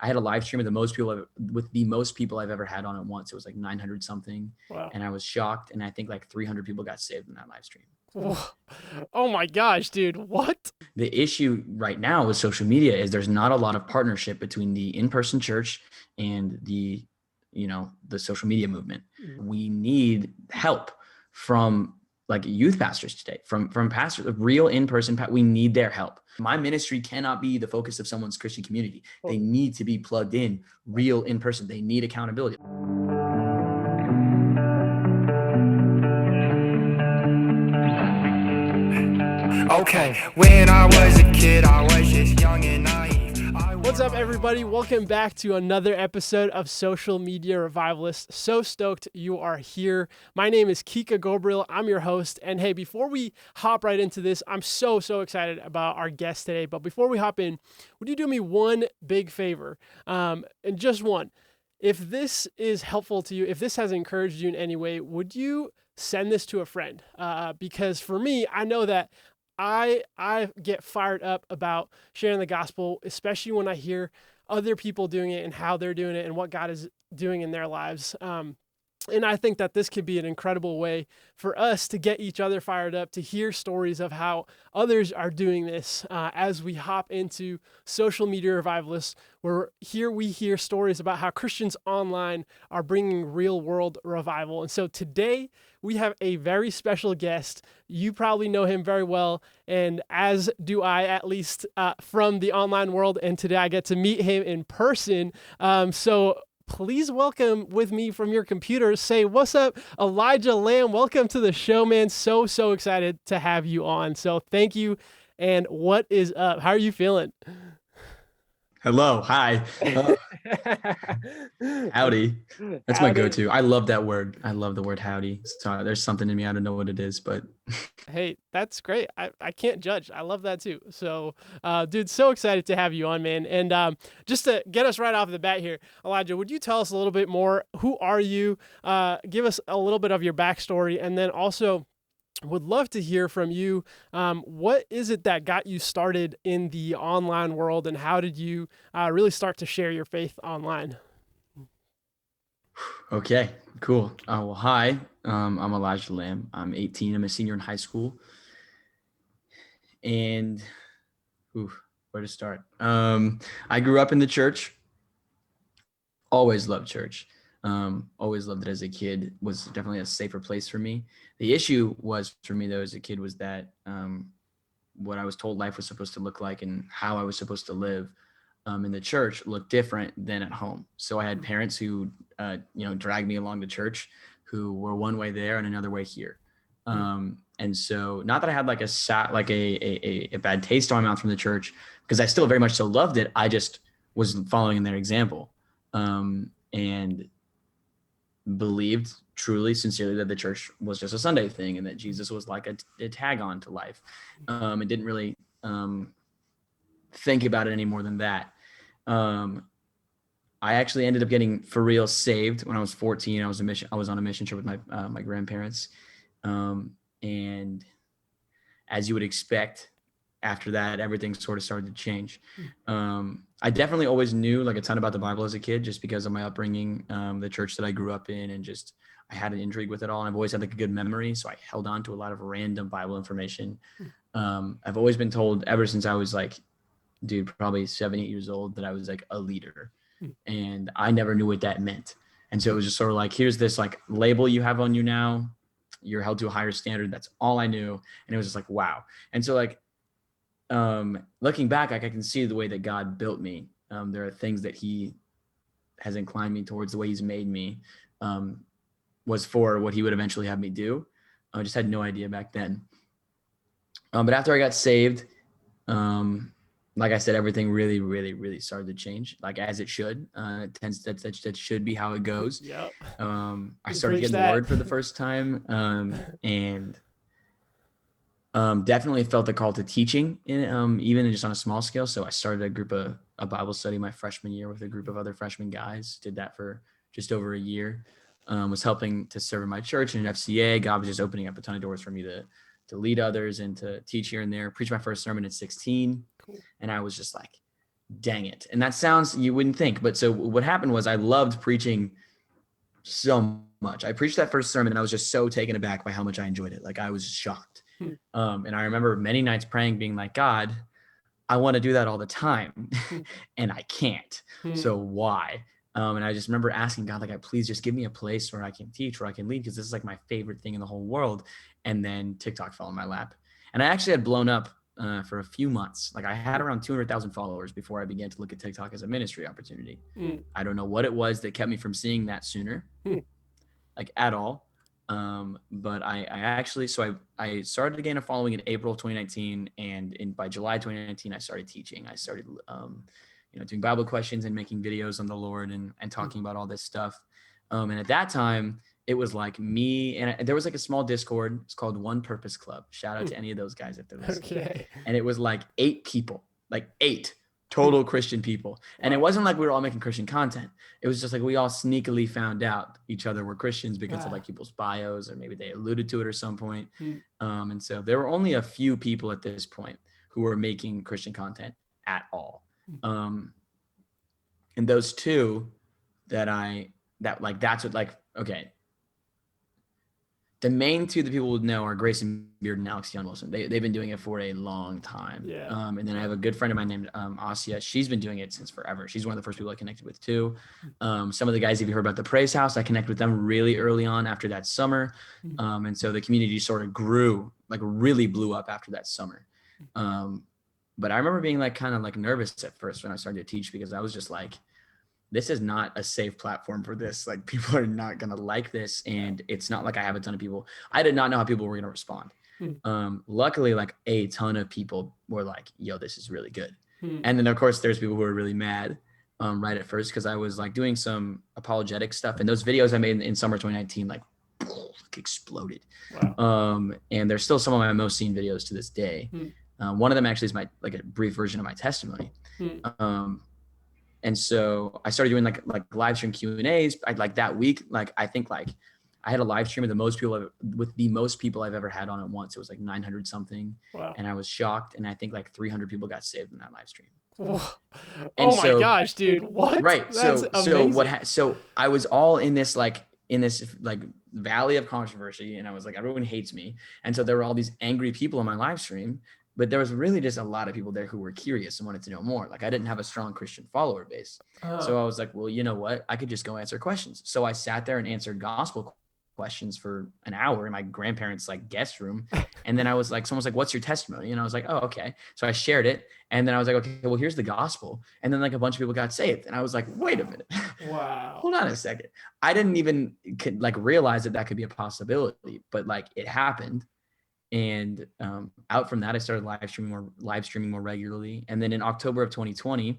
I had a live stream with the most people I've ever had on at once. It was like 900 something. Wow. And I was shocked. And I think like 300 people got saved in that live stream. Oh my gosh, dude. What? The issue right now with social media is there's not a lot of partnership between the in-person church and the social media movement. We need help from like youth pastors today, from pastors, real in-person. We need their help. My ministry cannot be the focus of someone's Christian community. They need to be plugged in, real in person. They need accountability. Okay, when I was a kid, I was just young and naive. What's up, everybody? Welcome back to another episode of Social Media Revivalists. So stoked you are here. My name is Kika Ghobrial. I'm your host. And hey, before we hop right into this, I'm so excited about our guest today. But before we hop in, would you do me one big favor? And just one. If this is helpful to you, if this has encouraged you in any way, would you send this to a friend? Because for me, I know that I get fired up about sharing the gospel, especially when I hear other people doing it and how they're doing it and what God is doing in their lives. And I think that this could be an incredible way for us to get each other fired up, to hear stories of how others are doing this as we hop into Social Media Revivalists, where here we hear stories about how Christians online are bringing real world revival. And so today we have a very special guest. You probably know him very well, and as do I, at least from the online world. And today I get to meet him in person. So please welcome with me from your computer. Say, what's up, Elijah Lamb? Welcome to the show, man. So excited to have you on. So thank you. And what is up? How are you feeling? Hello. Hi. Howdy. That's my go-to. I love that word. I love the word howdy. So there's something in me. I don't know what it is, but hey, that's great. I can't judge. I love that too. So, dude, so excited to have you on, man. And just to get us right off the bat here, Elijah, would you tell us a little bit more? Who are you? Give us a little bit of your backstory, and then also would love to hear from you. What is it that got you started in the online world, and how did you really start to share your faith online? Okay, cool. Well, hi, I'm Elijah Lamb. I'm 18. I'm a senior in high school. And where to start? I grew up in the church. Always loved church. Always loved it as a kid. Was definitely a safer place for me. The issue was for me though as a kid was that what I was told life was supposed to look like and how I was supposed to live in the church looked different than at home. So I had parents who dragged me along to church, who were one way there and another way here. And so not that I had like a bad taste in my mouth from the church, because I still very much so loved it. I just was following in their example. And believed truly, sincerely that the church was just a Sunday thing and that Jesus was like a tag on to life. And didn't really think about it any more than that. I actually ended up getting for real saved when I was 14. I was on a mission trip with my grandparents. And as you would expect, after that, everything sort of started to change. I definitely always knew like a ton about the Bible as a kid, just because of my upbringing, the church that I grew up in, and just I had an intrigue with it all. And I've always had like a good memory, so I held on to a lot of random Bible information. I've always been told ever since I was like, probably 7, 8 years old, that I was like a leader, and I never knew what that meant. And so it was just sort of like, here's this like label you have on you now. You're held to a higher standard. That's all I knew, and it was just like wow. And so like. Looking back, like I can see the way that God built me. There are things that he has inclined me towards. The way he's made me was for what he would eventually have me do. I just had no idea back then. But after I got saved, like I said, everything really started to change, like as it should. That should be how it goes. Yep. I started getting the word for the first time, and definitely felt the call to teaching, even just on a small scale. So I started a Bible study my freshman year with a group of other freshman guys. Did that for just over a year. Was helping to serve in my church and an FCA. God was just opening up a ton of doors for me to lead others and to teach here and there. Preached my first sermon at 16. Cool. And I was just like dang it. And that sounds, you wouldn't think, but so what happened was I loved preaching so much. I preached that first sermon and I was just so taken aback by how much I enjoyed it. Like I was shocked. And I remember many nights praying, being like, God, I want to do that all the time and I can't. So why? And I just remember asking God, like, please just give me a place where I can teach, where I can lead, because this is like my favorite thing in the whole world. And then TikTok fell in my lap. And I actually had blown up for a few months. Like I had around 200,000 followers before I began to look at TikTok as a ministry opportunity. I don't know what it was that kept me from seeing that sooner, like at all. But I actually, so I started to gain a following in April 2019. And by July 2019, I started teaching. I started, doing Bible questions and making videos on the Lord and talking about all this stuff. And at that time, it was like me and there was like a small Discord. It's called One Purpose Club. Shout out to any of those guys if they're listening. Okay. And it was like 8 people, like 8 total Christian people. And it wasn't like we were all making Christian content. It was just like we all sneakily found out each other were Christians because of like people's bios, or maybe they alluded to it at some point. And so there were only a few people at this point who were making Christian content at all. And those 2 okay. The main 2 that people would know are Grayson Beard and Alex Young Wilson. They've been doing it for a long time. Yeah. And then I have a good friend of mine named Asia. She's been doing it since forever. She's one of the first people I connected with too. Some of the guys, if you heard about the Praise House, I connected with them really early on after that summer. And so the community sort of grew, like really blew up after that summer. But I remember being like kind of like nervous at first when I started to teach, because I was just like, this is not a safe platform for this. Like people are not going to like this. And it's not like I have a ton of people. I did not know how people were going to respond. Luckily, like a ton of people were like, yo, this is really good. And then of course there's people who are really mad right at first, because I was like doing some apologetic stuff. And those videos I made in summer 2019, like exploded. Wow. And they're still some of my most seen videos to this day. One of them actually is like a brief version of my testimony. And so I started doing like live stream Q&As. Like that week, like I think like I had a live stream with the most people I've ever had on at once. It was like 900 something. Wow. And I was shocked. And I think like 300 people got saved in that live stream. Oh my gosh, dude. What? Right. That's amazing. So I was all in this valley of controversy, and I was like, everyone hates me. And so there were all these angry people on my live stream. But there was really just a lot of people there who were curious and wanted to know more. Like I didn't have a strong Christian follower base. So I was like, well, you know what? I could just go answer questions. So I sat there and answered gospel questions for an hour in my grandparents' like guest room. And then I was like, someone's like, what's your testimony? And I was like, oh, okay. So I shared it. And then I was like, okay, well, here's the gospel. And then like a bunch of people got saved. And I was like, wait a minute. Wow. Hold on a second. I didn't even realize that could be a possibility, but like it happened. And out from that, I started live streaming more regularly. And then in October of 2020,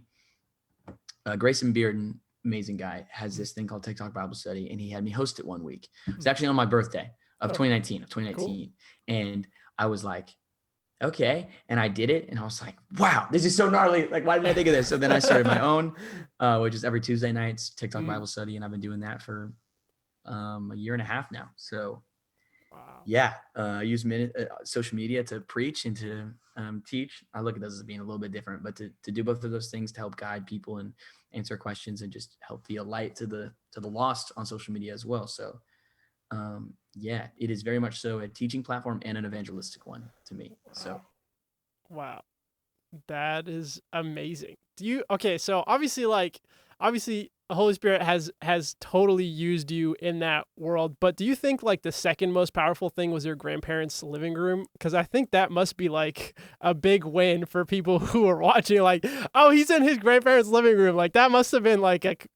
Grayson Bearden, amazing guy, has this thing called TikTok Bible Study, and he had me host it one week. It was actually on my birthday of 2019. Cool. And I was like, okay. And I did it, and I was like, wow, this is so gnarly. Like, why didn't I think of this? So then I started my own, which is every Tuesday nights, TikTok Bible Study, and I've been doing that for a year and a half now. So. Wow. Yeah, I use social media to preach and to teach. I look at those as being a little bit different, but to do both of those things to help guide people and answer questions and just help be a light to the lost on social media as well. So, yeah, it is very much so a teaching platform and an evangelistic one to me. So, wow, that is amazing. So obviously the Holy Spirit has totally used you in that world, but do you think like the second most powerful thing was your grandparents' living room? Because I think that must be like a big win for people who are watching, like, oh, he's in his grandparents' living room. Like that must have been like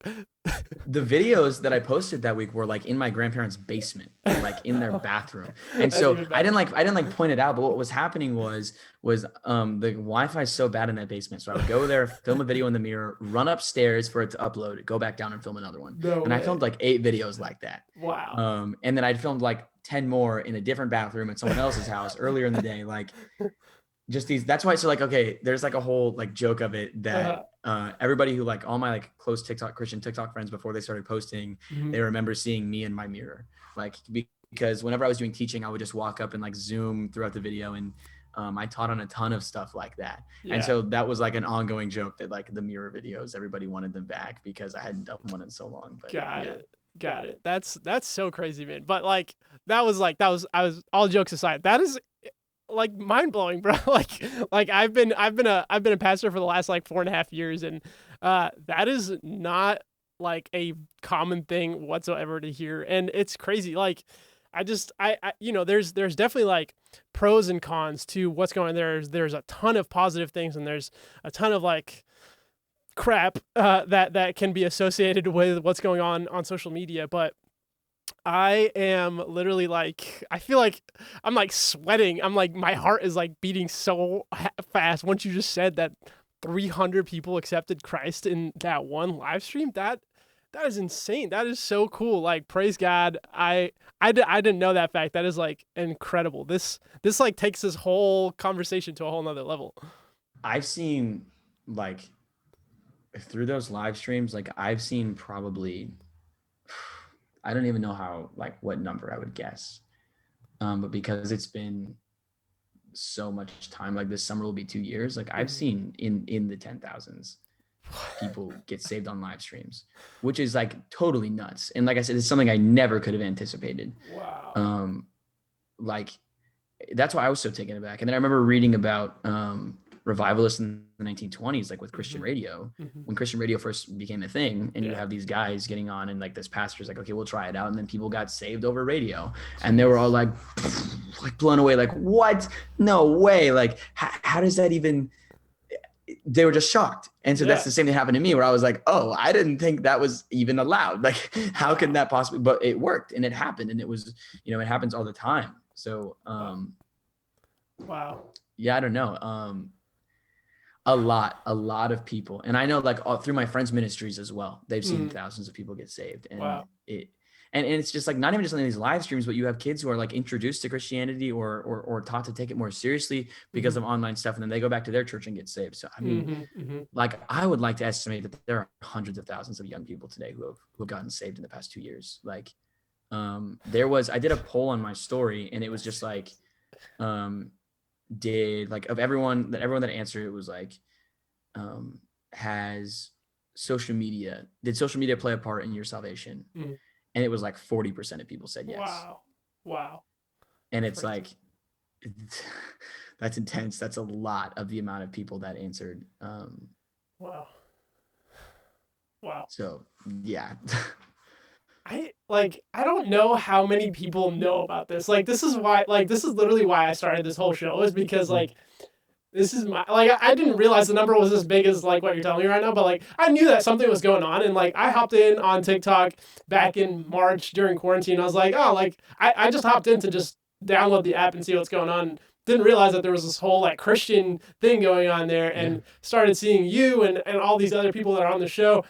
the videos that I posted that week were like in my grandparents' basement, like in their bathroom. And so I didn't point it out, but what was happening was the Wi-Fi is so bad in that basement. So I would go there, film a video in the mirror, run upstairs for it to upload, go back down and film another one. I filmed like 8 videos like that. Wow. And then I'd filmed like 10 more in a different bathroom at someone else's house earlier in the day. Like just these, that's why. So like, okay, there's like a whole like joke of it that everybody who like all my like close Christian TikTok friends before they started posting, they remember seeing me in my mirror. Like, because whenever I was doing teaching, I would just walk up and like zoom throughout the video and I taught on a ton of stuff like that. Yeah. And so that was like an ongoing joke that like the mirror videos, everybody wanted them back because I hadn't done one in so long. But Got it. That's so crazy, man. But like I was all jokes aside, that is like mind blowing, bro. like I've been a pastor for the last like 4.5 years, and that is not like a common thing whatsoever to hear, and it's crazy. Like I there's definitely like pros and cons to what's going on. There's a ton of positive things, and there's a ton of like crap that can be associated with what's going on social media. But I am literally like, I feel like I'm like sweating. I'm like, my heart is like beating so fast. Once you just said that 300 people accepted Christ in that one live stream, that is insane. That is so cool. Like, praise God. I didn't know that fact. That is like incredible. This like takes this whole conversation to a whole nother level. I've seen like through those live streams, like I've seen probably, I don't even know how, like what number I would guess. But because it's been so much time, like this summer will be 2 years. Like I've seen in the 10,000s people get saved on live streams, which is like totally nuts. And like I said, it's something I never could have anticipated. Wow. Like that's why I was so taken aback. And then I remember reading about revivalists in the 1920s, like with Christian radio, when Christian radio first became a thing, and you have these guys getting on, and like this pastor's like, okay, we'll try it out. And then people got saved over radio, and they were all like blown away. Like, what? No way. Like, how does that even, they were just shocked. And so that's the same thing happened to me, where I was like, oh, I didn't think that was even allowed. Like, how can that possibly, but it worked and it happened, and it was, it happens all the time. So, wow. Yeah, I don't know. A lot of people, and I know like all through my friends' ministries as well, they've seen thousands of people get saved, and it's just like not even just on these live streams, but you have kids who are like introduced to Christianity or taught to take it more seriously because of online stuff, and then they go back to their church and get saved. So I mean, like I would like to estimate that there are hundreds of thousands of young people today who have gotten saved in the past 2 years. Like, I did a poll on my story, and it was just like, did like of everyone that answered, it was like, did social media play a part in your salvation? And it was like 40% of people said yes. Wow. And it's like, that's intense. That's a lot of the amount of people that answered. Wow. So yeah. I don't know how many people know about this. Like, this is literally why I started this whole show, is because like, this is my, like, I didn't realize the number was as big as like what you're telling me right now, but like, I knew that something was going on. And like, I hopped in on TikTok back in March during quarantine. I was like, oh, like I just hopped in to just download the app and see what's going on. Didn't realize that there was this whole like Christian thing going on there, and started seeing you and all these other people that are on the show.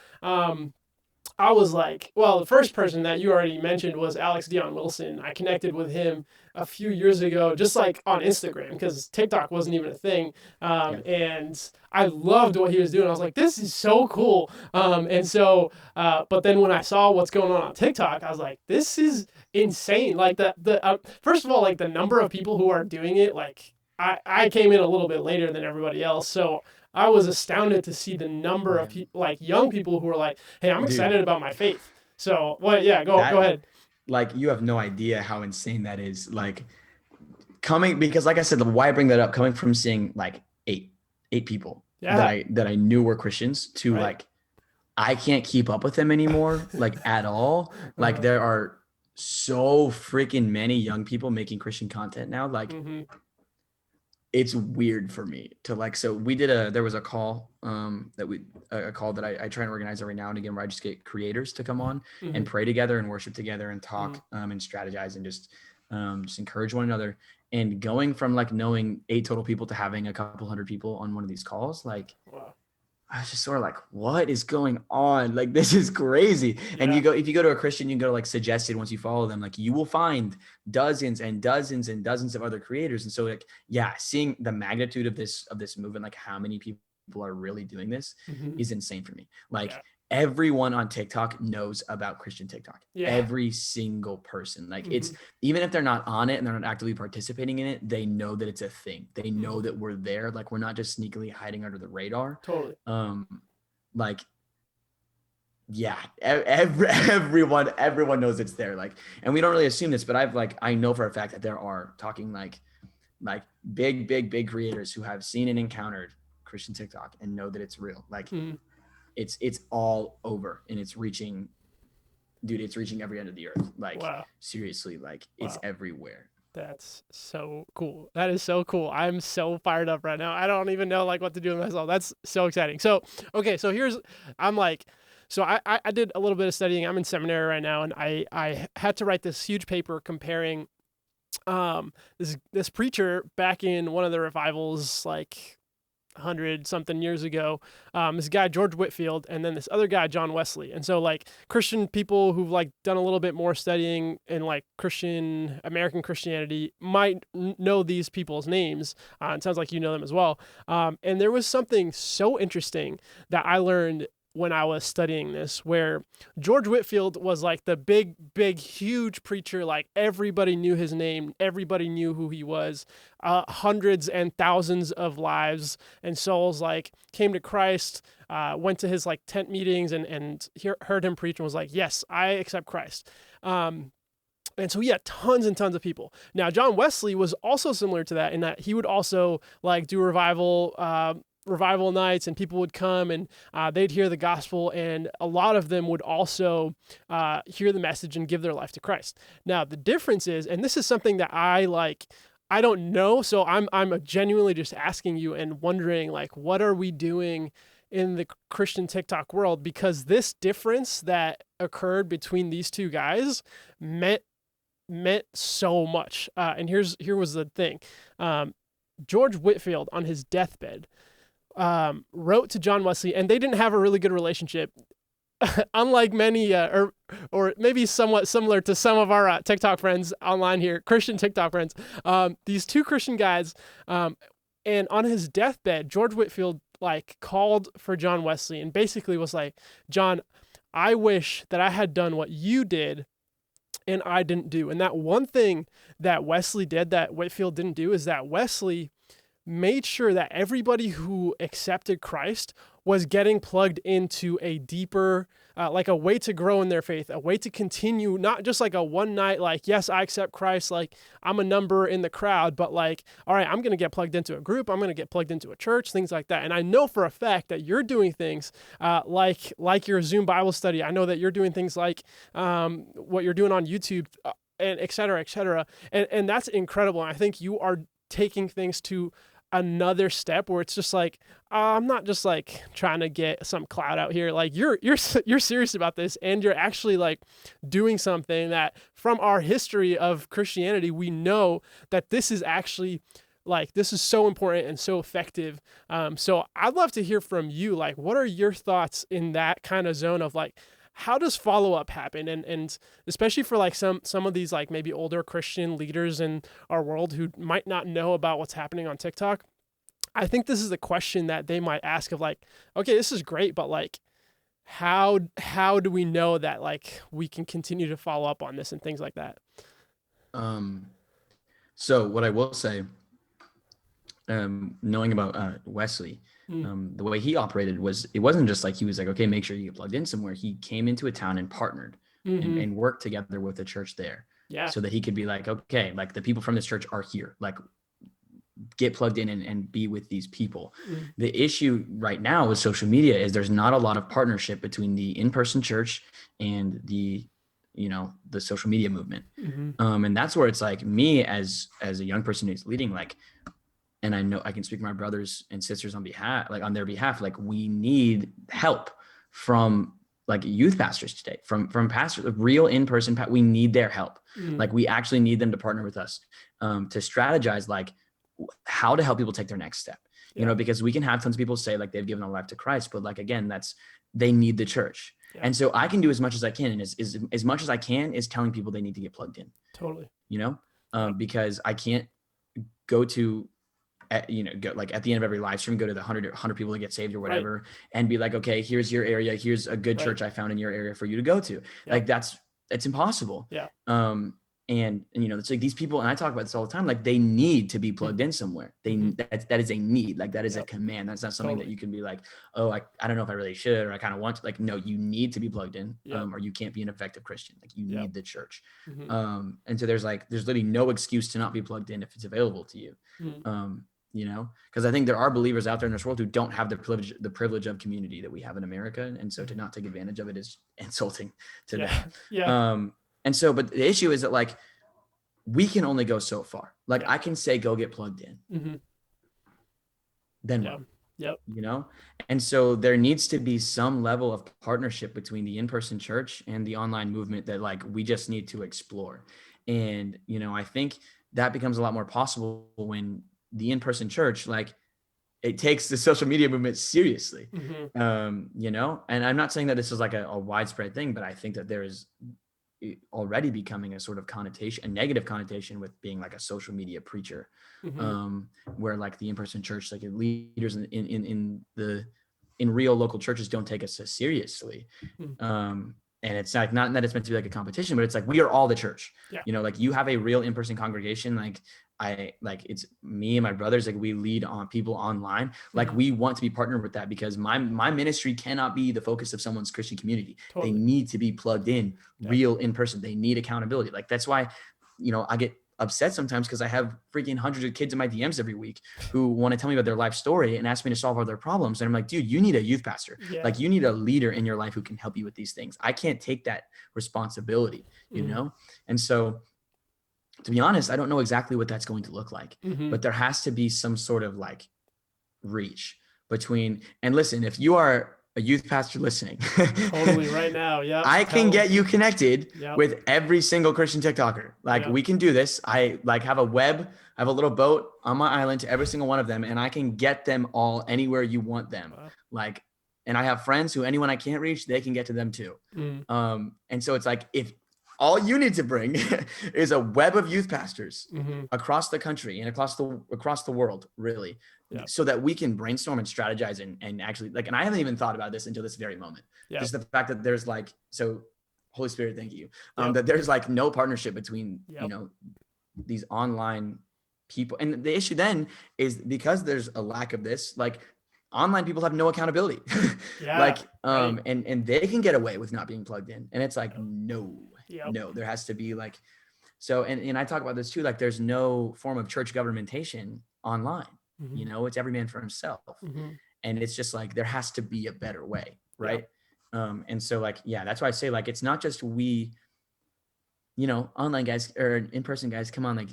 I was like, well, the first person that you already mentioned was Alex Dion Wilson. I connected with him a few years ago, just like on Instagram, because TikTok wasn't even a thing. And I loved what he was doing. I was like, this is so cool. And so, but then when I saw what's going on TikTok, I was like, this is insane. Like first of all, like the number of people who are doing it, like I came in a little bit later than everybody else. So I was astounded to see the number of people, like young people who were like, hey, I'm excited about my faith. So, well, yeah, go ahead. Like, you have no idea how insane that is. Like, because like I said, why I bring that up, coming from seeing like eight people that I knew were Christians to like, I can't keep up with them anymore, like at all. Like, there are so freaking many young people making Christian content now. Like, it's weird for me to like, so we did there was a call that I try and organize every now and again, where I just get creators to come on and pray together and worship together and talk and strategize and just encourage one another. And going from like knowing 8 total people to having a couple hundred people on one of these calls, like, I was just sort of like, what is going on? Like, this is crazy. And if you go to a Christian, you can go to like suggested, once you follow them, like you will find dozens and dozens and dozens of other creators. And so like, seeing the magnitude of this movement, like how many people are really doing this is insane for me. Like, everyone on TikTok knows about Christian TikTok. Yeah. Every single person. Like it's, even if they're not on it and they're not actively participating in it, they know that it's a thing. They know that we're there. Like we're not just sneakily hiding under the radar. Totally. Like, yeah, everyone knows it's there. Like, and we don't really assume this, but I know for a fact that there are talking like big creators who have seen and encountered Christian TikTok and know that it's real. Like it's all over and it's reaching every end of the earth. Like seriously, like it's everywhere. That's so cool. That is so cool. I'm so fired up right now. I don't even know like what to do with myself. That's so exciting. So, okay. So I did a little bit of studying. I'm in seminary right now. And I had to write this huge paper comparing, this preacher back in one of the revivals, like 100 something years ago, this guy George Whitefield, and then this other guy John Wesley. And so like Christian people who've like done a little bit more studying in like American Christianity might know these people's names. It sounds like you know them as well. And there was something so interesting that I learned when I was studying this, where George Whitefield was like the big, huge preacher. Like everybody knew his name. Everybody knew who he was. Hundreds and thousands of lives and souls like came to Christ, went to his like tent meetings and heard him preach and was like, yes, I accept Christ. And so he had tons and tons of people. Now, John Wesley was also similar to that in that he would also like do revival nights, and people would come and they'd hear the gospel, and a lot of them would also hear the message and give their life to Christ. Now, the difference is, and this is something that I don't know, so I'm genuinely just asking you and wondering, like, what are we doing in the Christian TikTok world? Because this difference that occurred between these two guys meant so much. And here was the thing. George Whitefield on his deathbed wrote to John Wesley, and they didn't have a really good relationship, unlike many, or maybe somewhat similar to some of our TikTok friends online here, Christian TikTok friends. These two Christian guys, and on his deathbed, George Whitefield like called for John Wesley and basically was like, John, I wish that I had done what you did and I didn't do. And that one thing that Wesley did that Whitefield didn't do is that Wesley made sure that everybody who accepted Christ was getting plugged into a deeper, like a way to grow in their faith, a way to continue, not just like a one night, like, yes, I accept Christ, like I'm a number in the crowd, but like, all right, I'm going to get plugged into a group. I'm going to get plugged into a church, things like that. And I know for a fact that you're doing things like your Zoom Bible study. I know that you're doing things like what you're doing on YouTube, and et cetera, et cetera. And that's incredible. And I think you are taking things to another step where it's just like, I'm not just like trying to get some clout out here. Like you're serious about this, and you're actually like doing something that from our history of Christianity, we know that this is actually like, this is so important and so effective. So I'd love to hear from you. Like, what are your thoughts in that kind of zone of like, how does follow-up happen? And especially for like some of these like maybe older Christian leaders in our world who might not know about what's happening on TikTok, I think this is the question that they might ask of like, okay, this is great, but like, how do we know that like we can continue to follow up on this and things like that? So what I will say, knowing about Wesley, the way he operated was, it wasn't just like he was like, okay, make sure you get plugged in somewhere. He came into a town and partnered and worked together with the church there, so that he could be like, okay, like the people from this church are here, like get plugged in and be with these people. The issue right now with social media is there's not a lot of partnership between the in-person church and the social media movement. And that's where it's like, me as a young person who's leading, like, and I know I can speak to my brothers and sisters on their behalf, like we need help from like youth pastors today, from pastors, real in-person, we need their help. Like we actually need them to partner with us to strategize like how to help people take their next step, because we can have tons of people say like they've given their life to Christ, but like, again, they need the church. And so I can do as much as I can. And as much as I can is telling people they need to get plugged in. Totally. Because I can't go to like at the end of every live stream, go to the 100 people that get saved or whatever, and be like, okay, here's your area. Here's a good church I found in your area for you to go to. Like it's impossible. Yeah. And it's like these people, and I talk about this all the time, like they need to be plugged in somewhere. That is a need. Like that is a command. That's not something that you can be like, oh, I don't know if I really should, or I kind of want to. Like, no, you need to be plugged in, or you can't be an effective Christian. Like you need the church. And so there's literally no excuse to not be plugged in if it's available to you. Because I think there are believers out there in this world who don't have the privilege of community that we have in America. And so to not take advantage of it is insulting to them. Yeah. And so, but the issue is that like, we can only go so far. Like I can say, go get plugged in. Then what? And so there needs to be some level of partnership between the in-person church and the online movement that like, we just need to explore. And, I think that becomes a lot more possible when the in-person church, like it takes the social media movement seriously, and I'm not saying that this is like a widespread thing, but I think that there is already becoming a sort of connotation, a negative connotation with being like a social media preacher, where like the in-person church, like leaders in real local churches don't take us so seriously. And it's like, not that it's meant to be like a competition, but it's like, we are all the church, like you have a real in-person congregation. Like it's me and my brothers, like we lead on people online. Like we want to be partnered with that because my ministry cannot be the focus of someone's Christian community. Totally. They need to be plugged in real in person. They need accountability. Like that's why, I get upset sometimes because I have freaking hundreds of kids in my DMs every week who want to tell me about their life story and ask me to solve all their problems. And I'm like, dude, you need a youth pastor. Like you need a leader in your life who can help you with these things. I can't take that responsibility, And so to be honest, I don't know exactly what that's going to look like, but there has to be some sort of like reach between, and listen, if you are a youth pastor listening, totally right now. Yeah. I can get you connected with every single Christian TikToker. Like we can do this. I like have a little boat on my island to every single one of them. And I can get them all anywhere you want them. Wow. Like, and I have friends who anyone I can't reach, they can get to them too. And so it's like, if all you need to bring is a web of youth pastors across the country and across the world, really, so that we can brainstorm and strategize and actually like, and I haven't even thought about this until this very moment. Just the fact that there's like, so Holy Spirit, thank you. That there's like no partnership between, these online people. And the issue then is because there's a lack of this, like online people have no accountability. And they can get away with not being plugged in. And it's like, no, there has to be like, so, and I talk about this too, like there's no form of church governmentation online, it's every man for himself. And it's just like, there has to be a better way. Right. And so like, that's why I say like, it's not just we, online guys or in-person guys, come on, like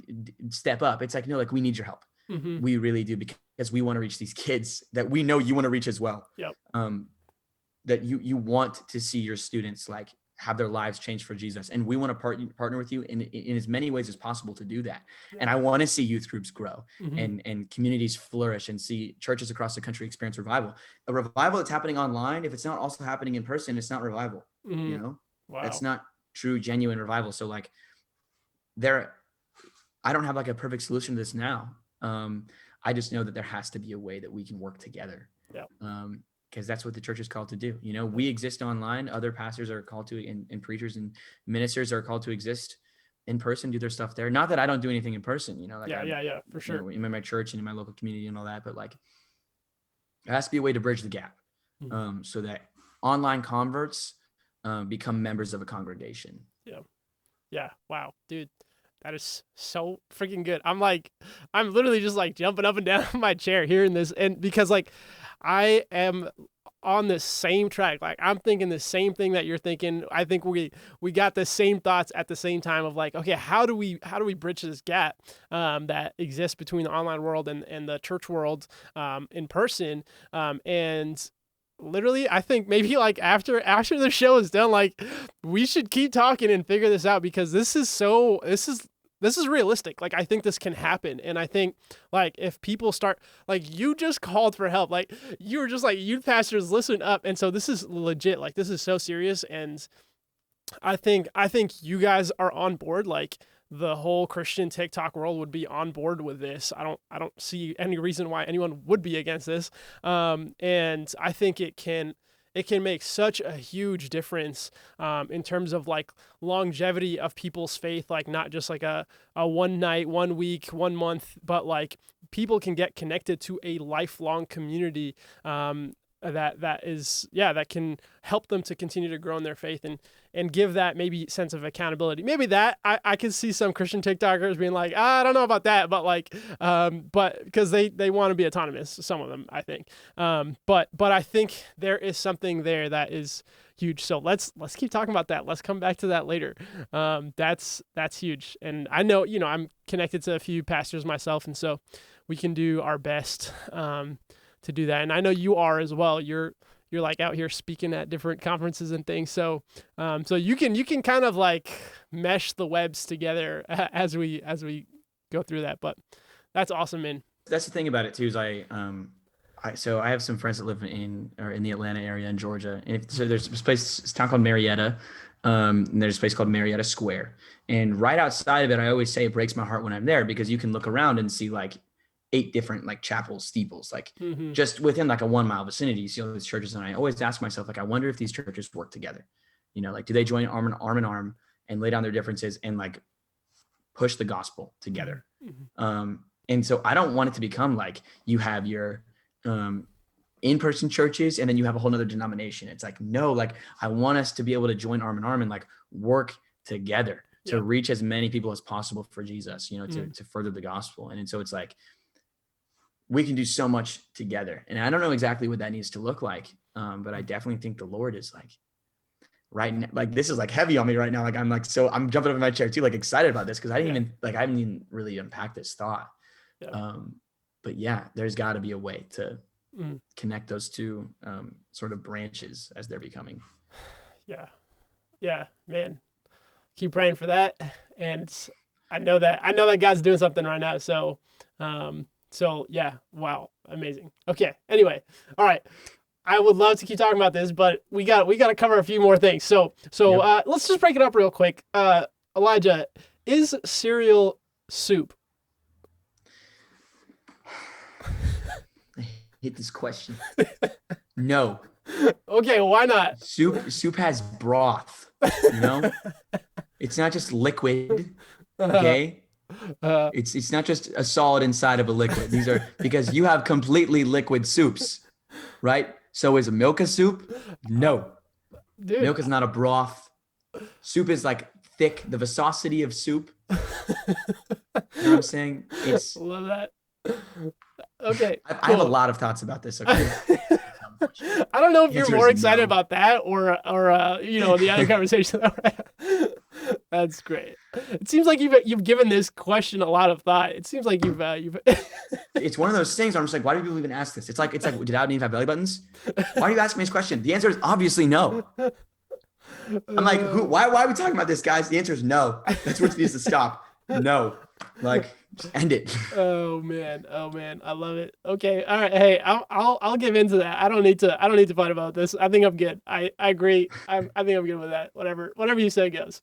step up. It's like, no, like we need your help. We really do, because we want to reach these kids that we know you want to reach as well. That you want to see your students like have their lives changed for Jesus. And we want to partner with you in as many ways as possible to do that. And I want to see youth groups grow and communities flourish and see churches across the country experience revival. A revival that's happening online, if it's not also happening in person, it's not revival, That's not true, genuine revival. So like I don't have like a perfect solution to this now. I just know that there has to be a way that we can work together. Because that's what the church is called to do. We exist online. Other pastors are called to, and preachers and ministers are called to exist in person, do their stuff there. Not that I don't do anything in person, for sure. In my church and in my local community and all that, but like, there has to be a way to bridge the gap, so that online converts become members of a congregation. Yeah. Wow, dude. That is so freaking good. I'm literally just like jumping up and down in my chair hearing this. And because like I am on the same track, like I'm thinking the same thing that you're thinking. I think we got the same thoughts at the same time of like, okay, how do we bridge this gap that exists between the online world and the church world in person? And literally, I think maybe like after the show is done, like we should keep talking and figure this out, because this is realistic. Like, I think this can happen. And I think like if people start, like you just called for help, like you were just like, youth pastors, listen up. And so this is legit. Like this is so serious. And I think you guys are on board. Like the whole Christian TikTok world would be on board with this. I don't see any reason why anyone would be against this. And I think it can make such a huge difference in terms of like longevity of people's faith, like not just like a 1 night, 1 week, 1 month, but like people can get connected to a lifelong community that can help them to continue to grow in their faith and give that maybe sense of accountability. Maybe that I could see some Christian TikTokers being like, I don't know about that, but like, but because they want to be autonomous, some of them, I think. But I think there is something there that is huge. So let's keep talking about that. Let's come back to that later. That's huge. And I know, I'm connected to a few pastors myself, and so we can do our best, to do that. And I know you are as well. You're like out here speaking at different conferences and things. So you can kind of like mesh the webs together as we go through that. But that's awesome, man. That's the thing about it too, is I have some friends that live in the Atlanta area in Georgia. And so there's this place, it's a town called Marietta. And there's a place called Marietta Square. And right outside of it, I always say it breaks my heart when I'm there, because you can look around and see like 8 different like chapel steeples, like just within like a 1 mile vicinity, you see all these churches. And I always ask myself, like, I wonder if these churches work together, like, do they join arm in arm and lay down their differences and like push the gospel together? And so I don't want it to become like you have your in-person churches and then you have a whole nother denomination. It's like, no, like I want us to be able to join arm in arm and like work together to reach as many people as possible for Jesus, to further the gospel. And so it's like, we can do so much together. And I don't know exactly what that needs to look like. But I definitely think the Lord is like right now, like this is like heavy on me right now. Like I'm jumping up in my chair too, like excited about this. Cause I haven't even really unpacked this thought. But yeah, there's gotta be a way to connect those two sort of branches as they're becoming. Yeah, man. Keep praying for that. And I know that God's doing something right now. So yeah, wow, amazing. Okay, anyway, all right. I would love to keep talking about this, but we got to cover a few more things. So let's just break it up real quick. Elijah, is cereal soup? I hate this question. No. Okay, why not? Soup has broth, It's not just liquid, okay? It's not just a solid inside of a liquid. These are, because you have completely liquid soups, right? So is milk a soup? No. Dude. Milk is not a broth. Soup is like thick, the viscosity of soup. You know what I'm saying? Love that. Okay. I have a lot of thoughts about this. Okay. I don't know if you're more excited about that or the other conversation that we're having. That's great. It seems like you've given this question a lot of thought. It seems like you've It's one of those things where I'm just like, why do people even ask this? It's like, did Adam and Eve have belly buttons? Why are you asking me this question? The answer is obviously no. I'm like, why are we talking about this, guys? The answer is no. That's where it needs to stop. No. Like, just end it. Oh man, I love it. Okay, all right. Hey, I'll give into that. I don't need to fight about this. I think I'm good. I agree. I think I'm good with that. Whatever you say goes.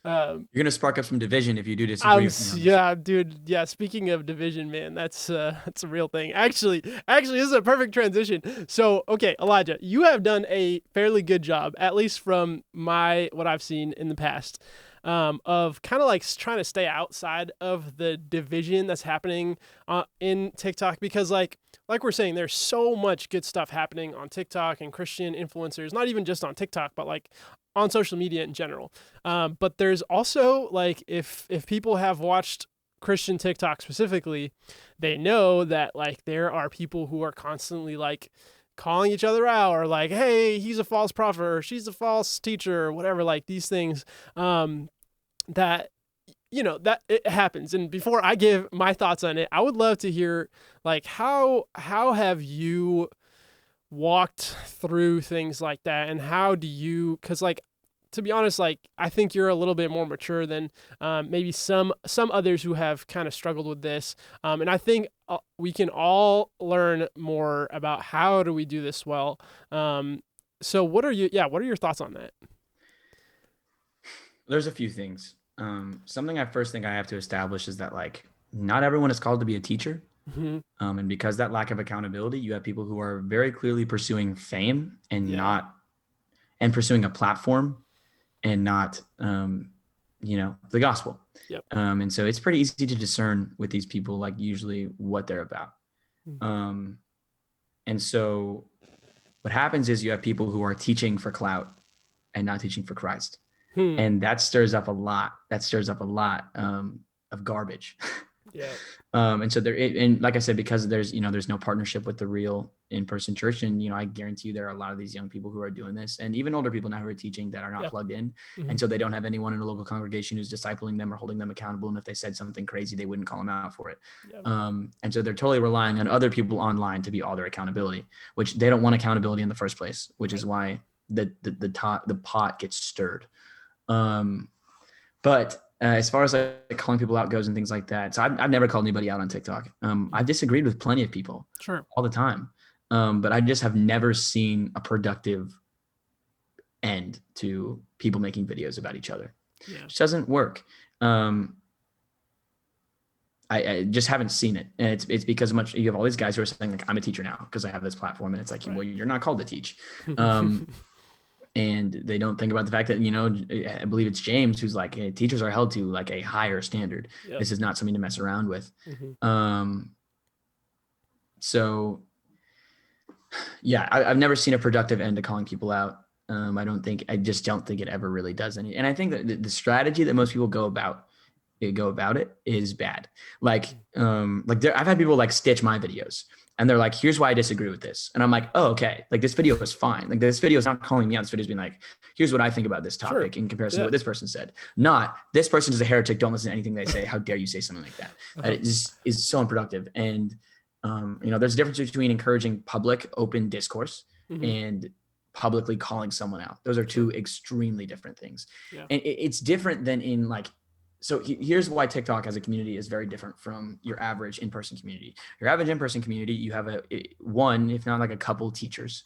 You're gonna spark up some division if you do disagree. Yeah, dude. Yeah. Speaking of division, man, that's a real thing. Actually, this is a perfect transition. So, okay, Elijah, you have done a fairly good job, at least from what I've seen in the past. Of kind of like trying to stay outside of the division that's happening in TikTok, because like we're saying, there's so much good stuff happening on TikTok and Christian influencers, not even just on TikTok, but like on social media in general. But there's also like, if people have watched Christian TikTok specifically, they know that like there are people who are constantly like calling each other out, or like, hey, he's a false prophet, or she's a false teacher, or whatever, like these things, that it happens. And before I give my thoughts on it, I would love to hear like, how have you walked through things like that? And how do you, cause like, to be honest, like, I think you're a little bit more mature than maybe some others who have kind of struggled with this. And I think we can all learn more about how do we do this well. So what are your thoughts on that? There's a few things. something I first think I have to establish is that like not everyone is called to be a teacher. Mm-hmm. And because that lack of accountability, you have people who are very clearly pursuing fame and pursuing a platform and not, the gospel. Yep. And so it's pretty easy to discern with these people, like usually what they're about. Mm-hmm. And so what happens is you have people who are teaching for clout and not teaching for Christ. And that stirs up a lot. Of garbage. Yeah. And so and like I said, because there's no partnership with the real in-person church, and I guarantee you there are a lot of these young people who are doing this, and even older people now who are teaching that are not plugged in, and so they don't have anyone in a local congregation who's discipling them or holding them accountable. And if they said something crazy, they wouldn't call them out for it. And so they're totally relying on other people online to be all their accountability, which they don't want accountability in the first place, which is why the pot gets stirred. But as far as like calling people out goes and things like that, so I've never called anybody out on TikTok. I've disagreed with plenty of people, all the time, but I just have never seen a productive end to people making videos about each other. It just doesn't work. I just haven't seen it, and it's because you have all these guys who are saying like, I'm a teacher now because I have this platform, and it's like, well, you're not called to teach. And they don't think about the fact that, I believe it's James who's like, hey, teachers are held to like a higher standard. This is not something to mess around with. So yeah, I've never seen a productive end to calling people out. I just don't think it ever really does any. And I think that the strategy that most people go about it is bad. I've had people like stitch my videos. And they're like, here's why I disagree with this. And I'm like, oh, okay. Like this video is fine. Like this video is not calling me out. This video is being like, here's what I think about this topic in comparison to what this person said. Not this person is a heretic. Don't listen to anything they say. How dare you say something like that? It just is so unproductive. And, there's a difference between encouraging public open discourse and publicly calling someone out. Those are two extremely different things. And it's different than in like, so here's why TikTok as a community is very different from your average in-person community. Your average in-person community, you have one, if not like a couple teachers.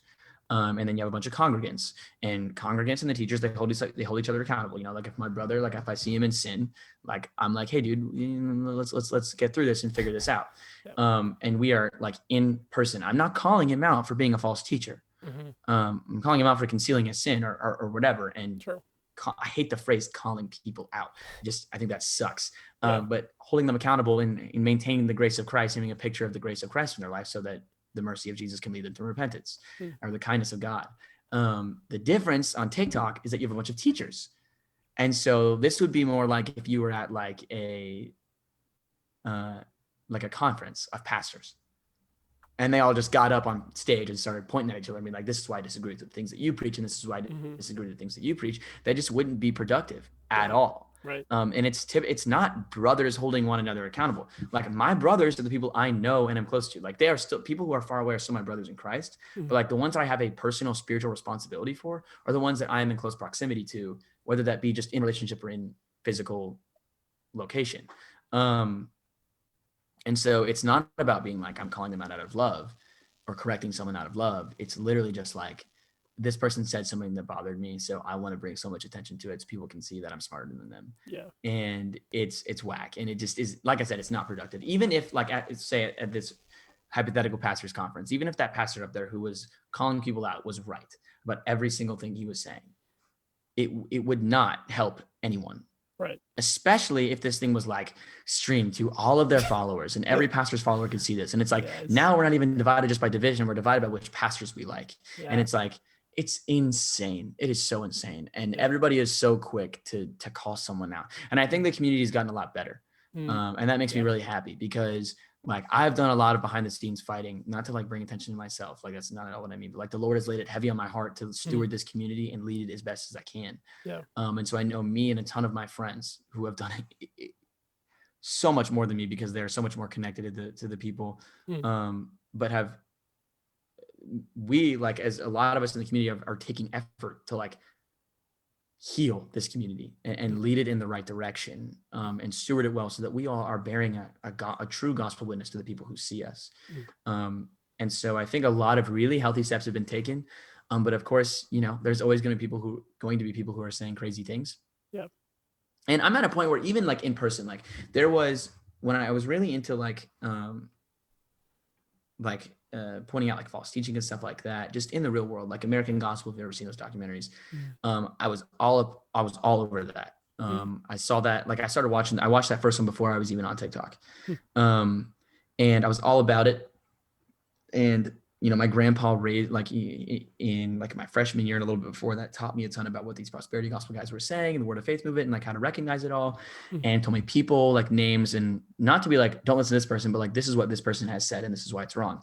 And then you have a bunch of congregants, and the teachers, they hold each other accountable. Like if my brother, like if I see him in sin, like I'm like, hey dude, let's get through this and figure this out. And we are like in person. I'm not calling him out for being a false teacher. I'm calling him out for concealing his sin or whatever. And I hate the phrase calling people out. I think that sucks. But holding them accountable and maintaining the grace of Christ, having a picture of the grace of Christ in their life so that the mercy of Jesus can lead them to repentance or the kindness of God. The difference on TikTok is that you have a bunch of teachers. And so this would be more like if you were at like a conference of pastors. And they all just got up on stage and started pointing at each other. I mean, like, this is why I disagree with the things that you preach, and this is why I disagree with the things that you preach. They just wouldn't be productive at all. Right. And it's not brothers holding one another accountable. Like my brothers are the people I know and I'm close to. Like they are still people who are far away are still my brothers in Christ. But like the ones I have a personal spiritual responsibility for are the ones that I am in close proximity to, whether that be just in relationship or in physical location. And so it's not about being like, I'm calling them out of love or correcting someone out of love. It's literally just like, this person said something that bothered me, so I want to bring so much attention to it so people can see that I'm smarter than them. Yeah. And it's whack. And it just is, like I said, it's not productive. Even if like, at this hypothetical pastor's conference, even if that pastor up there who was calling people out was right about every single thing he was saying, it would not help anyone. Right. Especially if this thing was like streamed to all of their followers and every pastor's follower could see this. And it's like, now we're not even divided just by division. We're divided by which pastors we like. Yeah. And it's like, it's insane. It is so insane. And everybody is so quick to call someone out. And I think the community has gotten a lot better. And that makes me really happy because like I've done a lot of behind the scenes fighting, not to like bring attention to myself. Like that's not at all what I mean, but like the Lord has laid it heavy on my heart to steward this community and lead it as best as I can. Yeah. And so I know me and a ton of my friends who have done it so much more than me because they're so much more connected to the people. But we like, as a lot of us in the community are taking effort to like heal this community and lead it in the right direction and steward it well so that we all are bearing a true gospel witness to the people who see us. And so I think a lot of really healthy steps have been taken. But of course, there's always going to be people who are saying crazy things. Yeah. And I'm at a point where even like in person, like there was when I was really into pointing out like false teaching and stuff like that, just in the real world, like American Gospel, if you've ever seen those documentaries, I was all over that. I saw that, like I watched that first one before I was even on TikTok. And I was all about it. And, you know, my grandpa raised like in like my freshman year and a little bit before that taught me a ton about what these prosperity gospel guys were saying and the word of faith movement and like how to recognize it all, and told me people, like names, and not to be like, don't listen to this person, but like, this is what this person has said and this is why it's wrong.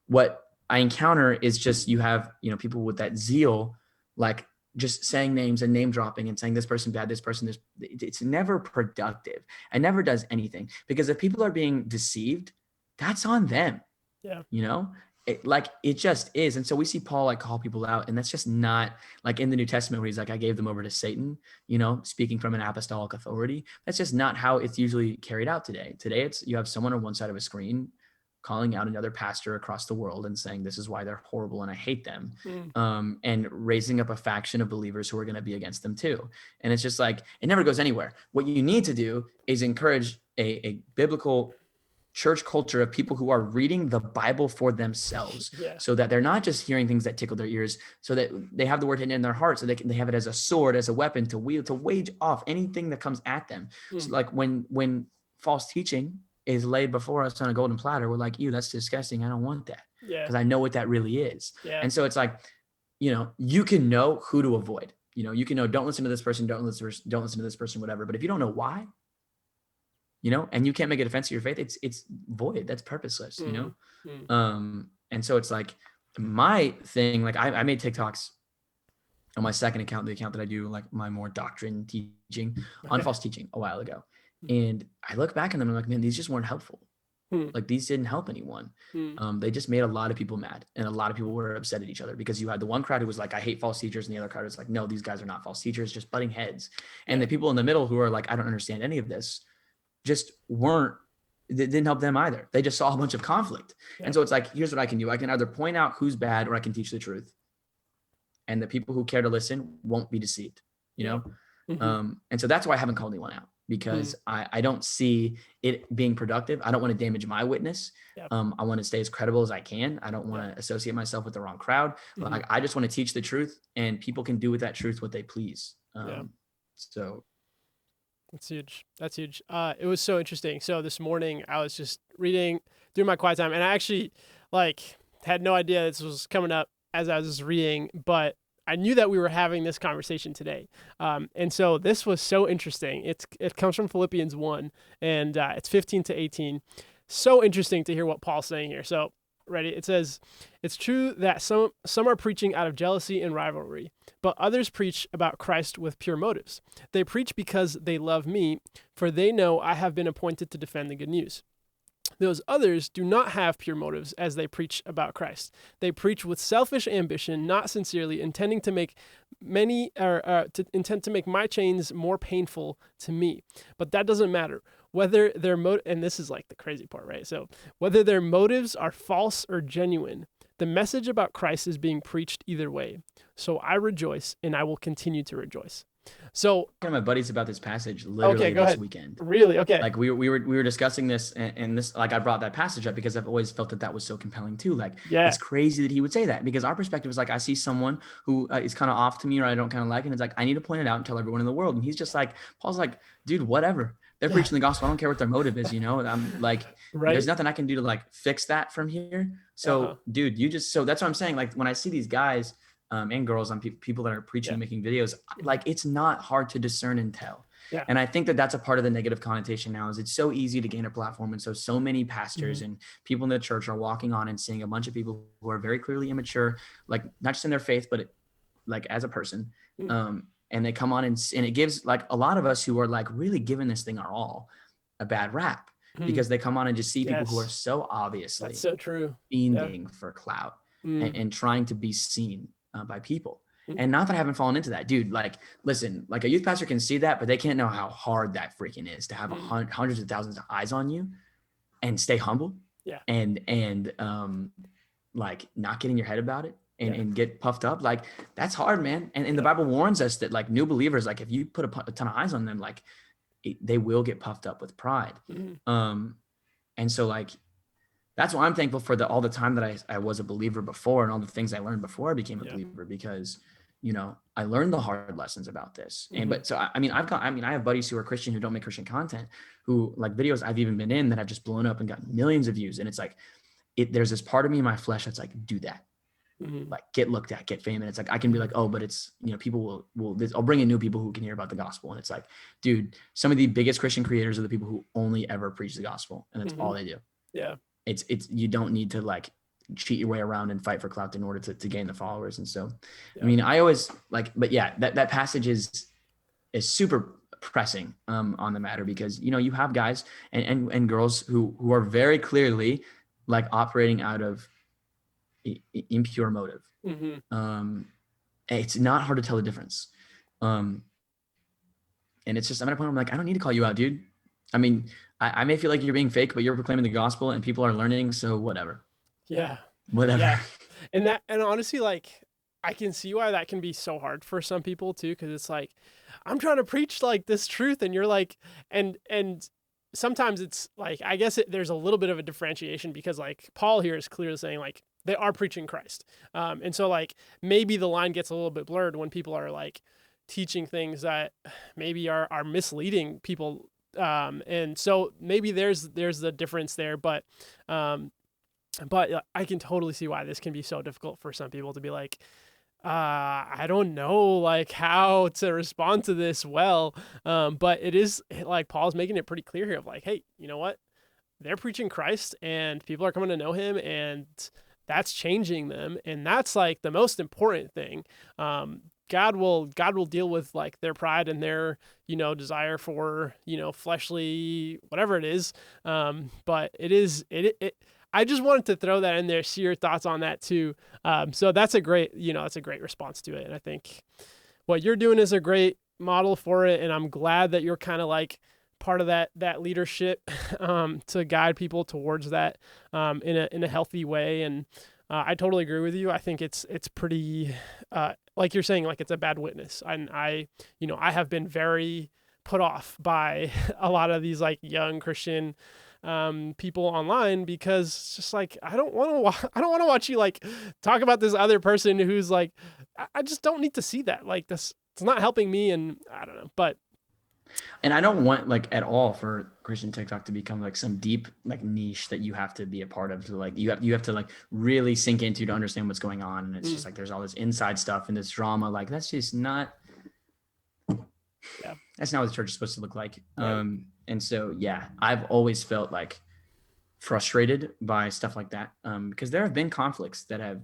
What I encounter is just, you have, you know, people with that zeal, like just saying names and name dropping and saying this person bad, this person, this, it's never productive. It never does anything, because if people are being deceived, that's on them. Yeah. You know, it just is. And so we see Paul like call people out, and that's just not like in the New Testament where he's like, I gave them over to Satan, you know, speaking from an apostolic authority. That's just not how it's usually carried out today. Today, it's, you have someone on one side of a screen calling out another pastor across the world and saying, this is why they're horrible and I hate them. And raising up a faction of believers who are going to be against them too. And it's just like, it never goes anywhere. What you need to do is encourage a biblical church culture of people who are reading the Bible for themselves, so that they're not just hearing things that tickle their ears, so that they have the word hidden in their heart, so they have it as a sword, as a weapon to wield, to wage off anything that comes at them. So like when false teaching is laid before us on a golden platter, we're like, ew, that's disgusting. I don't want that, because I know what that really is. And so it's like, you know, you can know who to avoid. You know, you can know, don't listen to this person, don't listen to this person, whatever. But if you don't know why, you know, and you can't make a defense of your faith, it's void. That's purposeless, you know? And so it's like my thing, like I made TikToks on my second account, the account that I do like my more doctrine teaching on false teaching a while ago. And I look back on them and I'm like, man, these just weren't helpful. Like these didn't help anyone. They just made a lot of people mad, and a lot of people were upset at each other, because you had the one crowd who was like, I hate false teachers. And the other crowd was like, no, these guys are not false teachers, just butting heads. And the people in the middle who are like, I don't understand any of this, just it didn't help them either. They just saw a bunch of conflict. And so it's like, here's what I can do. I can either point out who's bad, or I can teach the truth. And the people who care to listen won't be deceived, you know? And so that's why I haven't called anyone out, because I don't see it being productive. I don't want to damage my witness. I want to stay as credible as I can. I don't want to associate myself with the wrong crowd. Like, I just want to teach the truth, and people can do with that truth what they please. So that's huge. That's huge. It was so interesting. So this morning I was just reading through my quiet time, and I actually like had no idea this was coming up as I was reading, but I knew that we were having this conversation today. And so this was so interesting. It comes from Philippians 1, and it's 15 to 18. So interesting to hear what Paul's saying here. So ready? It says, it's true that some are preaching out of jealousy and rivalry, but others preach about Christ with pure motives. They preach because they love me, for they know I have been appointed to defend the good news. Those others do not have pure motives as they preach about Christ. They preach with selfish ambition, not sincerely, intending to make to make my chains more painful to me. But that doesn't matter. Whether their and this is like the crazy part, right? So whether their motives are false or genuine, the message about Christ is being preached either way. So I rejoice, and I will continue to rejoice. So talking to my buddies about this passage literally this weekend. Really? Okay. Like we were discussing this, and this, like I brought that passage up because I've always felt that was so compelling too. Like it's crazy that he would say that, because our perspective is like, I see someone who is kind of off to me, or I don't kind of like, and it's like, I need to point it out and tell everyone in the world. And he's just like, Paul's like, dude, whatever. They're preaching the gospel. I don't care what their motive is, you know? And I'm like, there's nothing I can do to like fix that from here. So dude, so that's what I'm saying. Like when I see these guys and girls on people that are preaching and making videos, like it's not hard to discern and tell. And I think that that's a part of the negative connotation now, is it's so easy to gain a platform. And so many pastors and people in the church are walking on and seeing a bunch of people who are very clearly immature, like not just in their faith, but like as a person. And they come on and it gives like a lot of us who are like really giving this thing our all a bad rap, because they come on and just see people who are so obviously that's so true, fiending for clout and trying to be seen by people. And not that I haven't fallen into that, dude. Like, listen, like a youth pastor can see that, but they can't know how hard that freaking is to have hundreds of thousands of eyes on you and stay humble and like not get in your head about it and get puffed up. Like that's hard, man. And the Bible warns us that like new believers, like if you put a ton of eyes on them, like they will get puffed up with pride. And so like, that's why I'm thankful for all the time that I was a believer before and all the things I learned before I became a believer, because, you know, I learned the hard lessons about this. And, but so, I mean, I have buddies who are Christian who don't make Christian content, who like videos I've even been in that have just blown up and gotten millions of views. And it's like, there's this part of me in my flesh that's like, do that. Like get looked at, get fame. And it's like, I can be like, oh, but it's, you know, people I'll bring in new people who can hear about the gospel. And it's like, dude, some of the biggest Christian creators are the people who only ever preach the gospel. And that's all they do. Yeah. It's you don't need to like cheat your way around and fight for clout in order to gain the followers. And so, I mean, I always like, but yeah, that passage is super pressing on the matter, because, you know, you have guys and girls who are very clearly like operating out of impure motive. It's not hard to tell the difference. And it's just, I'm at a point where I'm like, I don't need to call you out, dude. I mean, I may feel like you're being fake, but you're proclaiming the gospel and people are learning. So whatever. Yeah. Whatever. Yeah. And honestly, like, I can see why that can be so hard for some people too. Cause it's like, I'm trying to preach like this truth. And you're like, and sometimes it's like, I guess there's a little bit of a differentiation, because like Paul here is clearly saying like, they are preaching Christ. And so like, maybe the line gets a little bit blurred when people are like teaching things that maybe are misleading people. And so maybe there's the difference there, but I can totally see why this can be so difficult for some people to be like, I don't know like how to respond to this well. But it is like Paul's making it pretty clear here of like, hey, you know what? They're preaching Christ and people are coming to know him, and that's changing them. And that's like the most important thing. God will deal with like their pride and their, you know, desire for, you know, fleshly, whatever it is. But I just wanted to throw that in there, see your thoughts on that too. So that's a great response to it. And I think what you're doing is a great model for it. And I'm glad that you're kind of like part of that leadership, to guide people towards that, in a healthy way. And, I totally agree with you. I think it's pretty, like you're saying, like it's a bad witness. And I have been very put off by a lot of these like young Christian people online, because it's just like, I don't want to watch you like talk about this other person who's like, I just don't need to see that. Like this, it's not helping me. And I don't know, and I don't want like at all for Christian TikTok to become like some deep like niche that you have to be a part of, to like you have to like really sink into to understand what's going on. And it's just like there's all this inside stuff and this drama. Like that's just not that's not what the church is supposed to look like. Right. And so I've always felt like frustrated by stuff like that. Because there have been conflicts that have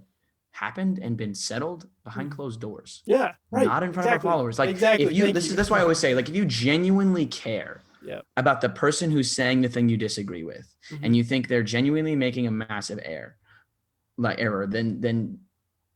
happened and been settled behind closed doors. Yeah, right. Not in front of our followers. Like if that's why I always say, like, if you genuinely care about the person who's saying the thing you disagree with, and you think they're genuinely making a massive error, then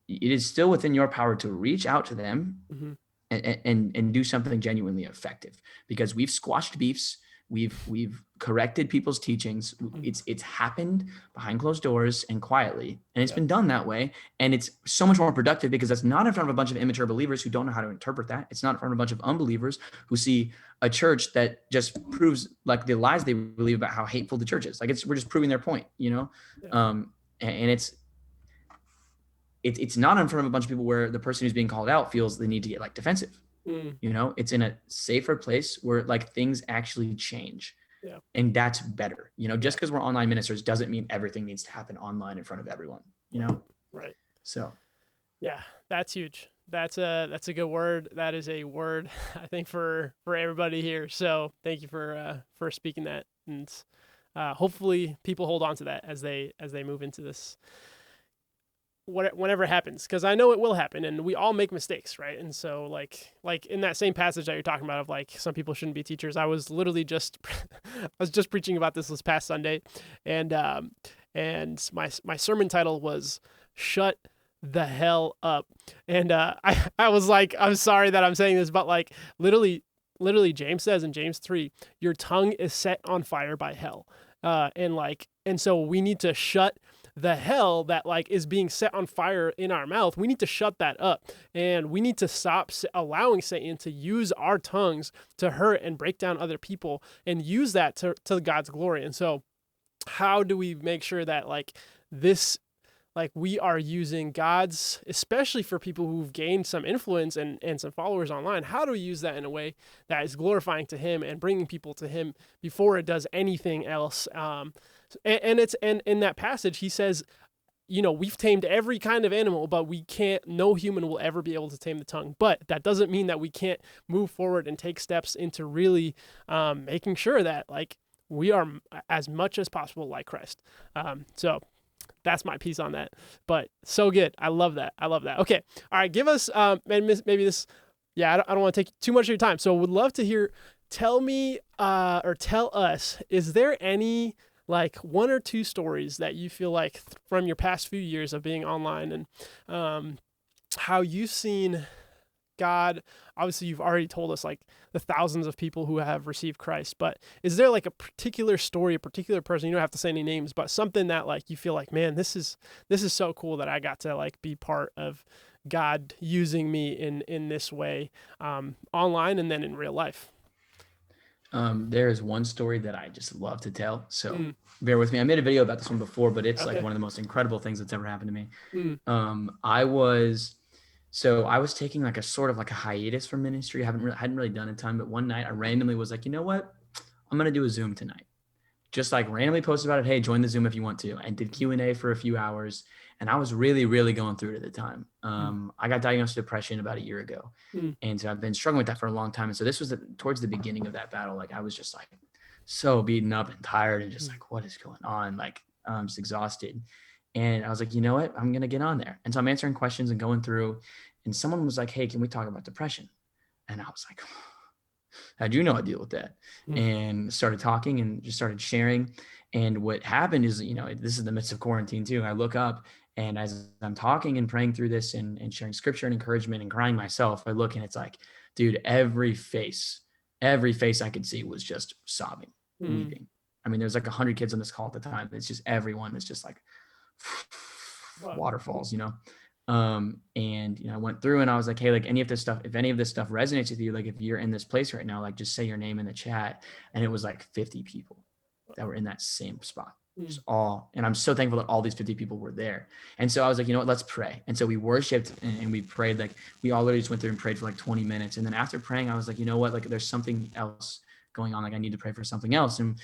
it is still within your power to reach out to them and do something genuinely effective, because we've squashed beefs. We've corrected people's teachings. It's happened behind closed doors and quietly, and it's been done that way. And it's so much more productive, because that's not in front of a bunch of immature believers who don't know how to interpret that. It's not in front of a bunch of unbelievers who see a church that just proves like the lies they believe about how hateful the church is. Like we're just proving their point, you know? And it's not in front of a bunch of people where the person who's being called out feels the need to get like defensive. You know, it's in a safer place where like things actually change. And that's better. You know, just because we're online ministers doesn't mean everything needs to happen online in front of everyone, you know? Right. So yeah, that's huge. That's a good word. That is a word, I think, for everybody here. So thank you for speaking that. And hopefully people hold on to that as they move into this, whenever it happens, because I know it will happen, and we all make mistakes, right? And so like in that same passage that you're talking about of like some people shouldn't be teachers, I was literally just preaching about this past Sunday, and my sermon title was "Shut the Hell Up," and I was like, I'm sorry that I'm saying this, but like literally James says in James 3, your tongue is set on fire by hell, and so we need to shut the hell that like is being set on fire in our mouth, we need to shut that up, and we need to stop allowing Satan to use our tongues to hurt and break down other people, and use that to God's glory. And so how do we make sure that like this, like we are using God's, especially for people who've gained some influence and some followers online, how do we use that in a way that is glorifying to him and bringing people to him before it does anything else? And in that passage, he says, you know, we've tamed every kind of animal, but we can't, no human will ever be able to tame the tongue. But that doesn't mean that we can't move forward and take steps into really making sure that like we are as much as possible like Christ. So that's my piece on that, but so good. I love that. Okay. All right. Give us, maybe this, I don't want to take too much of your time. So would love to hear, tell me, or tell us, is there any like one or two stories that you feel like from your past few years of being online, and how you've seen God? Obviously you've already told us like the thousands of people who have received Christ, but is there like a particular story, a particular person, you don't have to say any names, but something that like you feel like, man, this is so cool that I got to like be part of God using me in this way, online and then in real life? There is one story that I just love to tell, so bear with me. I made a video about this one before, but it's like one of the most incredible things that's ever happened to me. I was taking like a sort of like a hiatus from ministry. I hadn't really done a ton, but one night I randomly was like, you know what? I'm going to do a Zoom tonight. Just like randomly posted about it. Hey, join the Zoom if you want to, and did Q&A for a few hours. And I was really, really going through it at the time. I got diagnosed with depression about a year ago. And so I've been struggling with that for a long time. And so this was towards the beginning of that battle. Like I was just like so beaten up and tired and just like, what is going on? Like I'm just exhausted. And I was like, you know what? I'm going to get on there. And so I'm answering questions and going through, and someone was like, hey, can we talk about depression? And I was like, how do you know I deal with that? And started talking and just started sharing. And what happened is, you know, this is the midst of quarantine too. I look up, and as I'm talking and praying through this and sharing scripture and encouragement and crying myself, I look and it's like, dude, every face I could see was just sobbing, weeping. I mean, there's like 100 kids on this call at the time. It's just everyone is just like waterfalls, you know? And, you know, I went through and I was like, hey, like if any of this stuff resonates with you, like if you're in this place right now, like just say your name in the chat. And it was like 50 people that were in that same spot. Just and I'm so thankful that all these 50 people were there. And so I was like, you know what, let's pray. And so we worshiped and we prayed, like we all literally just went through and prayed for like 20 minutes. And then after praying, I was like, you know what, like there's something else going on. Like I need to pray for something else. And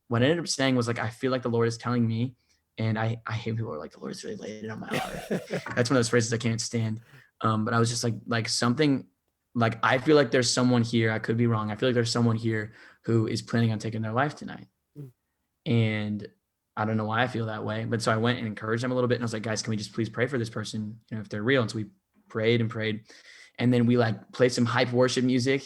what I ended up saying was like, I feel like the Lord is telling me, and I hate people who are like, the Lord's really laid it on my heart. That's one of those phrases I can't stand. But I was just like something, like, I feel like there's someone here, I could be wrong. I feel like there's someone here who is planning on taking their life tonight. And I don't know why I feel that way. But so I went and encouraged them a little bit. And I was like, guys, can we just please pray for this person, you know, if they're real? And so we prayed. And then we like played some hype worship music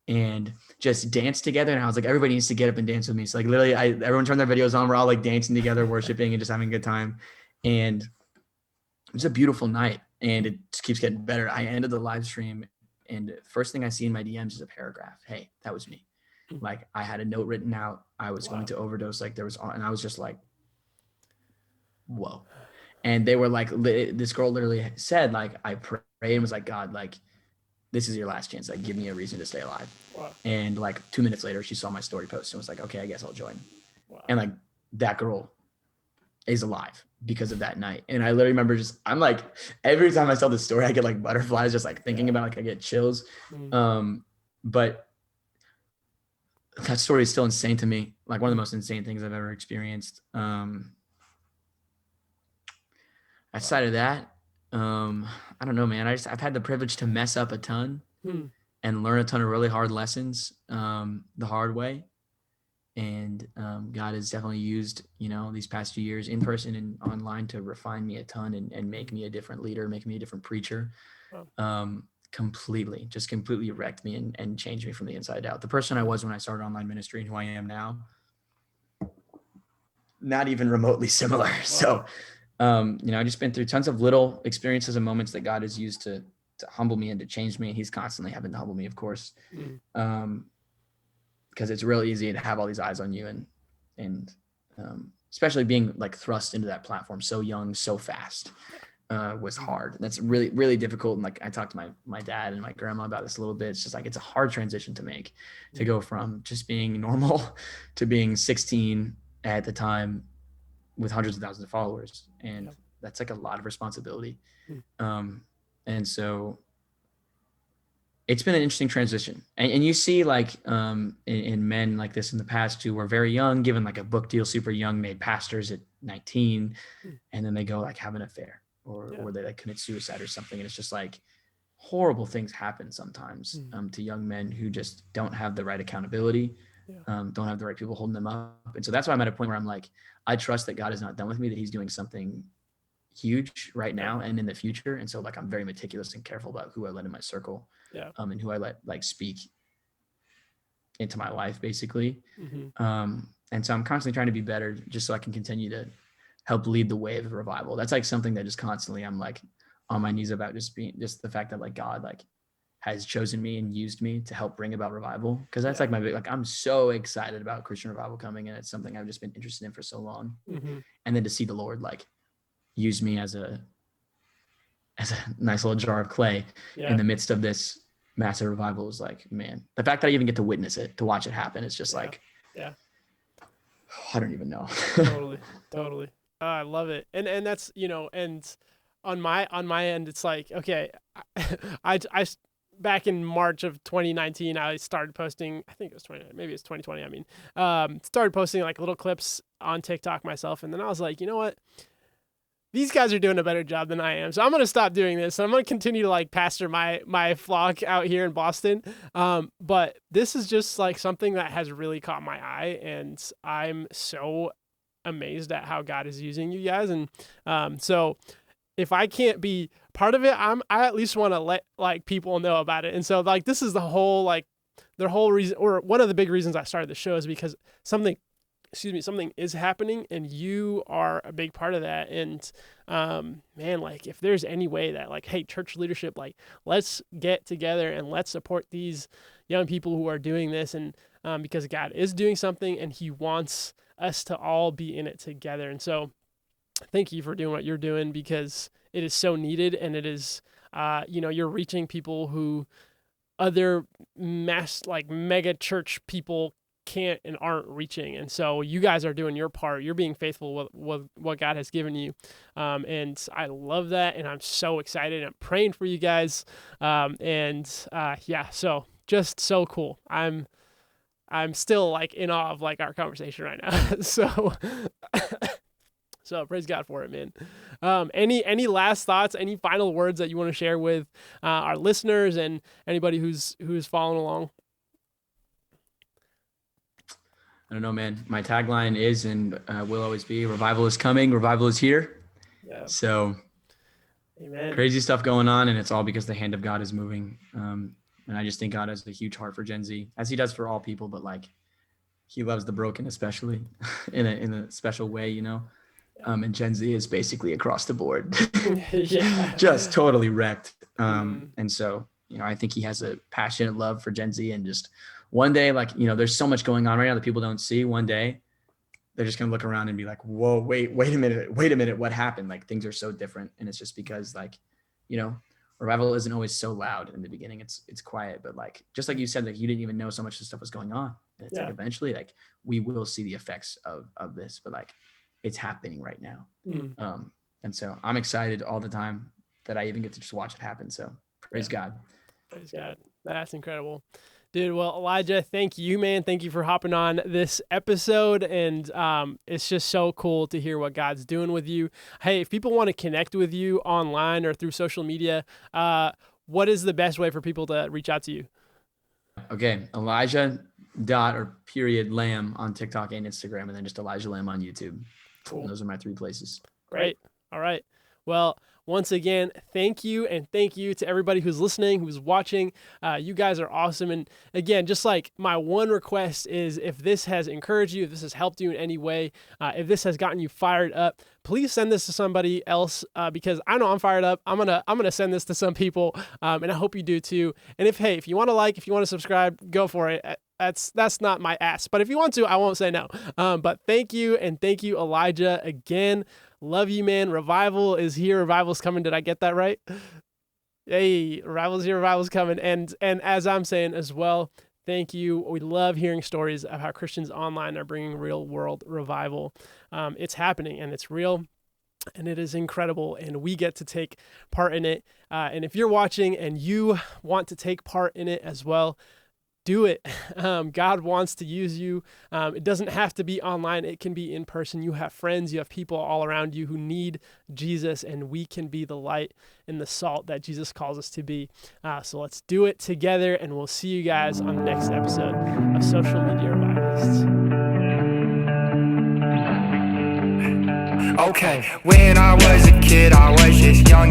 and just danced together. And I was like, everybody needs to get up and dance with me. So like literally everyone turned their videos on. We're all like dancing together, worshiping and just having a good time. And it was a beautiful night, and it just keeps getting better. I ended the live stream, and first thing I see in my DMs is a paragraph. Hey, that was me. Like I had a note written out. I was going to overdose. Like and I was just like, whoa. And they were like, this girl literally said, like, I prayed and was like, God, like, this is your last chance. Like, give me a reason to stay alive. Wow. And like 2 minutes later, she saw my story post and was like, okay, I guess I'll join. Wow. And like that girl is alive because of that night. And I literally remember I'm like, every time I tell this story, I get like butterflies, just like thinking about, like I get chills. But that story is still insane to me. Like one of the most insane things I've ever experienced. Outside of that, I don't know, man. I've had the privilege to mess up a ton and learn a ton of really hard lessons the hard way. And God has definitely used, you know, these past few years in person and online to refine me a ton and make me a different leader, make me a different preacher. Completely wrecked me and changed me from the inside out. The person I was when I started online ministry and who I am now, not even remotely similar. Wow. So, you know, I just been through tons of little experiences and moments that God has used to humble me and to change me. And he's constantly having to humble me, of course. Because it's real easy to have all these eyes on you and especially being like thrust into that platform so young, so fast, was hard. That's really, really difficult. And like I talked to my dad and my grandma about this a little bit. It's just like, it's a hard transition to make, to go from just being normal to being 16 at the time with hundreds of thousands of followers. And that's like a lot of responsibility. And so it's been an interesting transition. And you see like in men like this in the past who were very young, given like a book deal, super young, made pastors at 19, and then they go like have an affair or they like commit suicide or something. And it's just like horrible things happen sometimes to young men who just don't have the right accountability, don't have the right people holding them up. And so that's why I'm at a point where I'm like, I trust that God is not done with me, that he's doing something huge right now and in the future. And so like, I'm very meticulous and careful about who I let in my circle, and who I let like speak into my life basically. And so I'm constantly trying to be better just so I can continue to help lead the wave of revival. That's like something that just constantly I'm like on my knees about, just the fact that like God like has chosen me and used me to help bring about revival. Cause that's like my big, like, I'm so excited about Christian revival coming, and it's something I've just been interested in for so long. And then to see the Lord like use me as a nice little jar of clay in the midst of this massive revival is like, man, the fact that I even get to witness it, to watch it happen, it's just like, I don't even know. Totally. I love it. And that's, and on my end, it's like, okay, I back in March of 2019, I started posting, I think it was 2020. I mean, started posting like little clips on TikTok myself. And then I was like, you know what? These guys are doing a better job than I am. So I'm going to stop doing this. I'm going to continue to like pastor my flock out here in Boston. But this is just like something that has really caught my eye, and I'm so amazed at how God is using you guys. And so if I can't be part of it, I at least want to let like people know about it. And so like, this is the whole reason, or one of the big reasons I started the show, is because something is happening and you are a big part of that. And man, like if there's any way that like, hey, church leadership, like let's get together and let's support these young people who are doing this. And because God is doing something and he wants us to all be in it together. And so thank you for doing what you're doing, because it is so needed. And it is, you're reaching people who other mega church people can't and aren't reaching. And so you guys are doing your part. You're being faithful with what God has given you. And I love that. And I'm so excited. I'm praying for you guys. So just so cool. I'm still like in awe of like our conversation right now. So praise God for it, man. Any last thoughts, any final words that you want to share with our listeners and anybody who's following along? I don't know, man. My tagline is and will always be: revival is coming, revival is here. Yeah. So Amen. Crazy stuff going on, and it's all because the hand of God is moving. And I just think God has a huge heart for Gen Z, as he does for all people, but like he loves the broken, especially in a special way, and Gen Z is basically across the board, just totally wrecked. And so, I think he has a passionate love for Gen Z, and just one day, like, there's so much going on right now that people don't see. One day they're just going to look around and be like, whoa, wait a minute. What happened? Like things are so different. And it's just because like, revival isn't always so loud in the beginning. It's quiet, but like, just like you said, like you didn't even know so much of stuff was going on. And it's like, eventually like we will see the effects of this, but like it's happening right now. And so I'm excited all the time that I even get to just watch it happen. So praise God. Praise God. That's incredible. Dude, well, Elijah, thank you, man. Thank you for hopping on this episode. And it's just so cool to hear what God's doing with you. Hey, if people want to connect with you online or through social media, what is the best way for people to reach out to you? Okay, Elijah Lamb on TikTok and Instagram, and then just Elijah Lamb on YouTube. Cool. Those are my 3 places. Great. All right. Well, once again, thank you. And thank you to everybody who's listening, who's watching. You guys are awesome. And again, just like my one request is, if this has encouraged you, if this has helped you in any way, if this has gotten you fired up, please send this to somebody else, because I know I'm fired up. I'm gonna send this to some people, and I hope you do too. And if you want to if you want to subscribe, go for it. That's not my ask. But if you want to, I won't say no. But thank you, and thank you, Elijah, again. Love you, man. Revival is here. Revival's coming. Did I get that right? Hey, Revival's here. Revival's coming. And as I'm saying as well, thank you. We love hearing stories of how Christians online are bringing real world revival. It's happening, and it's real. And it is incredible, and we get to take part in it. And if you're watching and you want to take part in it as well, do it. God wants to use you. It doesn't have to be online. It can be in person. You have friends, you have people all around you who need Jesus, and we can be the light and the salt that Jesus calls us to be. So let's do it together, and we'll see you guys on the next episode of Social Media Revivalists. Okay, when I was a kid, I was just young